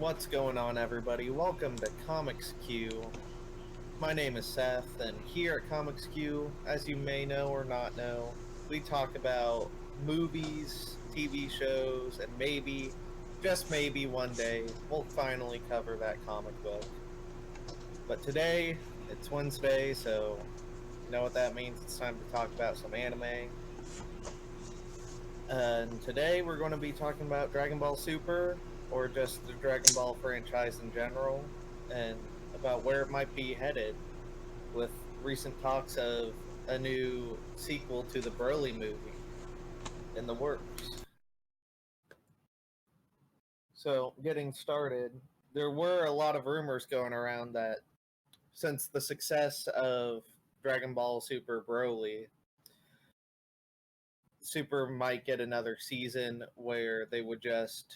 What's going on, everybody? Welcome to Comics Q. My name is Seth, and here at Comics Q, as you may know or not know, we talk about movies, TV shows, and maybe, just maybe one day, we'll finally cover that comic book. But today, it's Wednesday, so you know what that means. It's time to talk about some anime. And today we're going to be talking about Dragon Ball Super, or just the Dragon Ball franchise in general, and about where it might be headed with recent talks of a new sequel to the Broly movie in the works. So, getting started, there were a lot of rumors going around that since the success of Dragon Ball Super Broly, Super might get another season where they would just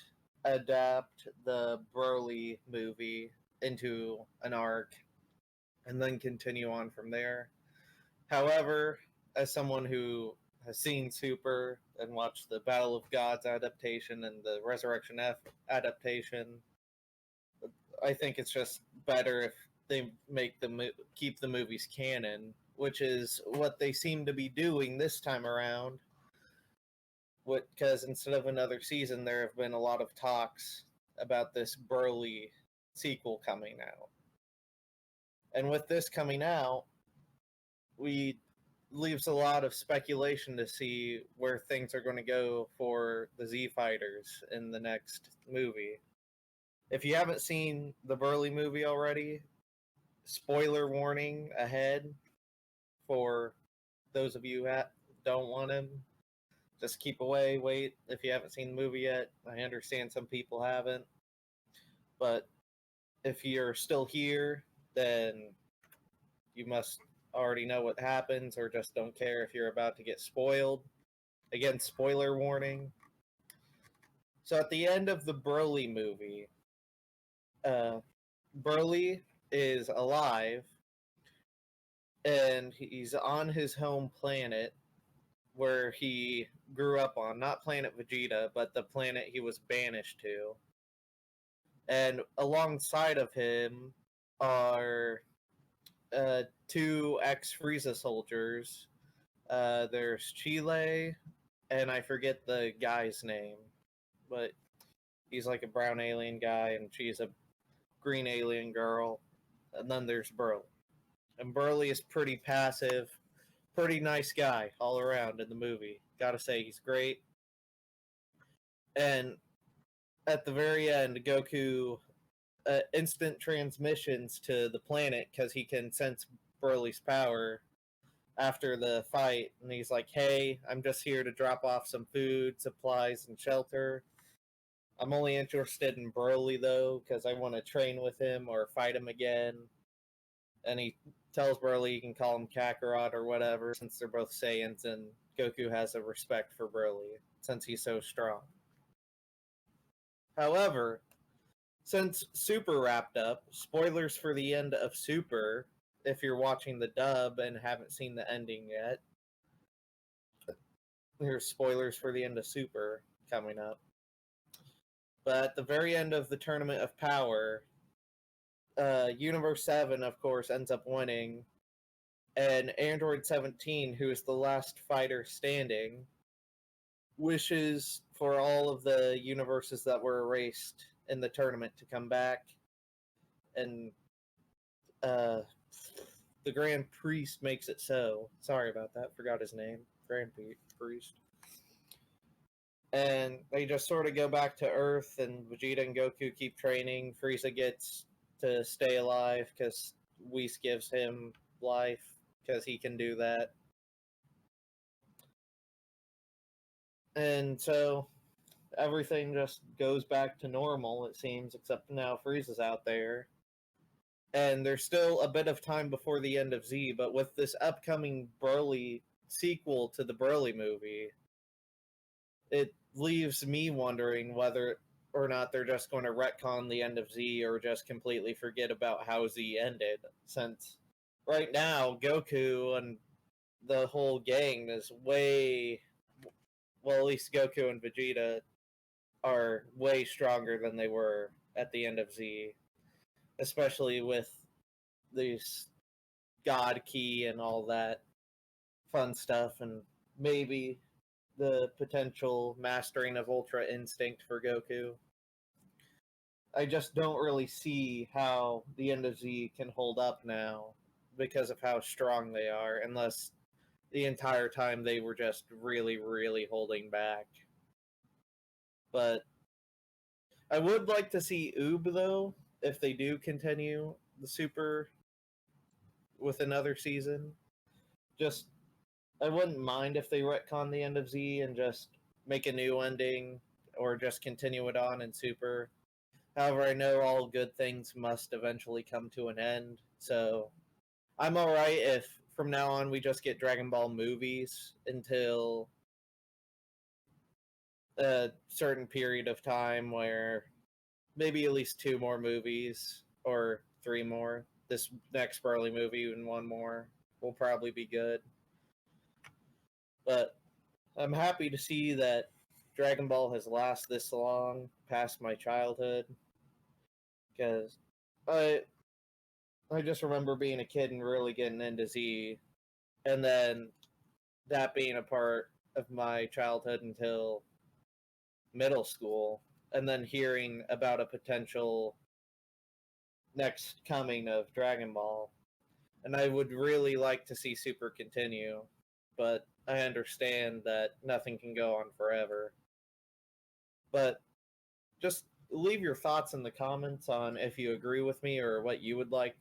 adapt the Broly movie into an arc and then continue on from there. However, as someone who has seen Super and watched the Battle of Gods adaptation and the Resurrection F adaptation, I think it's just better if they keep the movies canon, which is what they seem to be doing this time around. Because instead of another season, there have been a lot of talks about this Broly sequel coming out. And with this coming out, we leaves a lot of speculation to see where things are going to go for the Z Fighters in the next movie. If you haven't seen the Broly movie already, spoiler warning ahead for those of you who don't want him. Just keep away, wait if you haven't seen the movie yet. I understand some people haven't. But if you're still here, then you must already know what happens or just don't care if you're about to get spoiled. Again, spoiler warning. So at the end of the Broly movie, Broly is alive and he's on his home planet where he grew up on, not planet Vegeta, but the planet he was banished to. And alongside of him are two ex-Frieza soldiers. There's Chile, and I forget the guy's name, but he's like a brown alien guy, and she's a green alien girl. And then there's Broly. And Broly is pretty passive, pretty nice guy all around in the movie. Gotta say, he's great. And at the very end, Goku instant transmissions to the planet because he can sense Broly's power after the fight. And he's like, hey, I'm just here to drop off some food, supplies, and shelter. I'm only interested in Broly, though, because I want to train with him or fight him again. And he tells Broly he can call him Kakarot or whatever, since they're both Saiyans, and Goku has a respect for Broly, since he's so strong. However, since Super wrapped up, spoilers for the end of Super, if you're watching the dub and haven't seen the ending yet, here's spoilers for the end of Super coming up. But at the very end of the Tournament of Power, Universe 7, of course, ends up winning, and Android 17, who is the last fighter standing, wishes for all of the universes that were erased in the tournament to come back, and the Grand Priest makes it so. Sorry about that, forgot his name. Grand Priest. And they just sort of go back to Earth, and Vegeta and Goku keep training. Frieza gets to stay alive because Whis gives him life because he can do that. And so everything just goes back to normal, it seems, except now Frieza's out there. And there's still a bit of time before the end of Z, but with this upcoming Broly sequel to the Broly movie, it leaves me wondering whether or not they're just going to retcon the end of Z or just completely forget about how Z ended, since right now Goku and the whole gang is way, well, at least Goku and Vegeta are way stronger than they were at the end of Z, especially with these God Key and all that fun stuff, and maybe the potential mastering of Ultra Instinct for Goku. I just don't really see how the end of Z can hold up now because of how strong they are, unless the entire time they were just really, really holding back. But I would like to see Oob, though, if they do continue the Super with another season. Just, I wouldn't mind if they retcon the end of Z and just make a new ending or just continue it on in Super. However, I know all good things must eventually come to an end, so I'm alright if from now on we just get Dragon Ball movies until a certain period of time where maybe at least 2 more movies or 3 more. This next Broly movie and 1 more will probably be good. But I'm happy to see that Dragon Ball has lasted this long past my childhood, because I just remember being a kid and really getting into Z, and then that being a part of my childhood until middle school, and then hearing about a potential next coming of Dragon Ball. And I would really like to see Super continue, but I understand that nothing can go on forever. But just leave your thoughts in the comments on if you agree with me or what you would like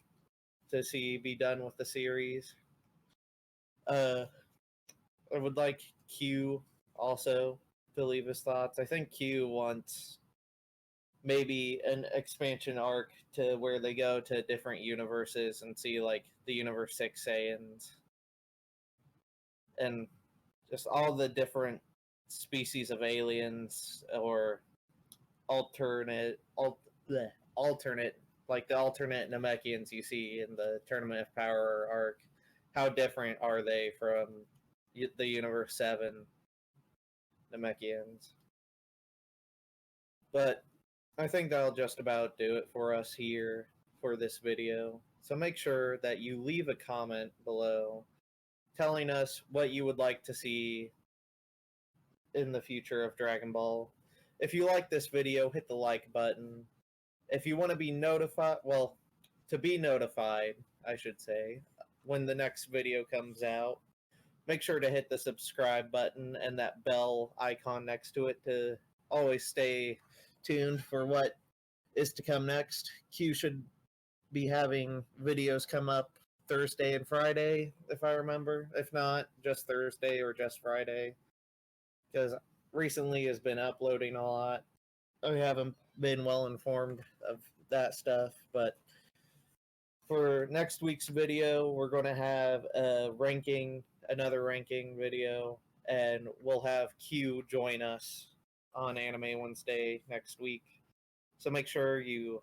to see be done with the series. I would like Q also to leave his thoughts. I think Q wants maybe an expansion arc to where they go to different universes and see like the universe 6 Saiyans and just all the different species of aliens or alternate like the alternate Namekians you see in the Tournament of Power arc. How different are they from the Universe 7 Namekians? But I think that'll just about do it for us here for this video. So make sure that you leave a comment below telling us what you would like to see in the future of Dragon Ball. If you like this video, hit the like button. If you want to be notified, well, to be notified, I should say, when the next video comes out, make sure to hit the subscribe button and that bell icon next to it to always stay tuned for what is to come next. Q should be having videos come up Thursday and Friday, if I remember. If not, just Thursday or just Friday. Because recently has been uploading a lot. I haven't been well informed of that stuff, but for next week's video, we're going to have another ranking video, and we'll have Q join us on Anime Wednesday next week. So make sure you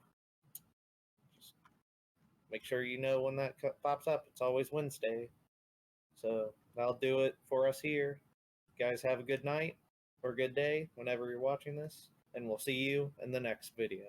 know when that pops up. It's always Wednesday. So that'll do it for us here. You guys have a good night or good day whenever you're watching this, and we'll see you in the next video.